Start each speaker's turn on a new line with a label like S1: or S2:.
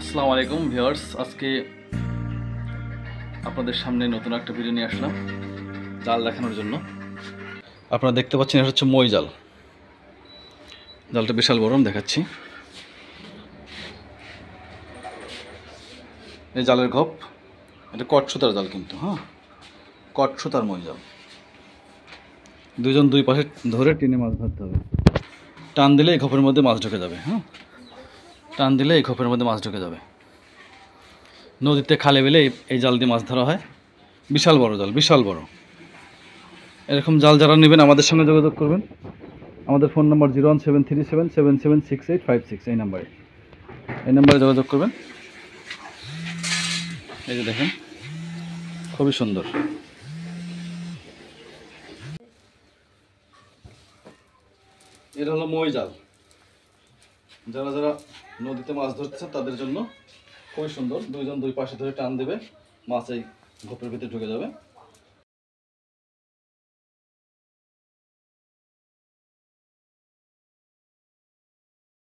S1: আসসালামু আলাইকুম ভিউয়ার্স, আজকে আপনাদের সামনে নতুন একটা ভিডিও নিয়ে আসলাম জাল দেখানোর জন্য। আপনারা দেখতে পাচ্ছেন এটা হচ্ছে মই জাল। জালটা বিশাল বড়, আমি দেখাচ্ছি। এই জালের ঘপ, এটা কট সুতার জাল কিন্তু, কট সুতার মই জাল। দুজন দুই পাশে ধরে টেনে মাছ ধরতে হবে। টান দিলে এই ঘপের মধ্যে মাছ ঢুকে যাবে। টান দিলে এই ঘপের মধ্যে মাছ ঢুকে যাবে। নদীতে খালে বেলে এই জাল দিয়ে মাছ ধরা হয়। বিশাল বড় জাল, বিশাল বড়। এরকম জাল যারা নেবেন আমাদের সঙ্গে যোগাযোগ করবেন। আমাদের ফোন নাম্বার 01737776856, এই নাম্বারে যোগাযোগ করবেন। এই যে দেখেন, খুবই সুন্দর। এটা হলো মই জাল। যারা যারা নদীতে মাছ ধরছে তাদের জন্য খুবই সুন্দর। দুইজন দুই পাশে ধরে টান দেবে, মাছ এই ঘোপের ভিতরে ঢুকে যাবে।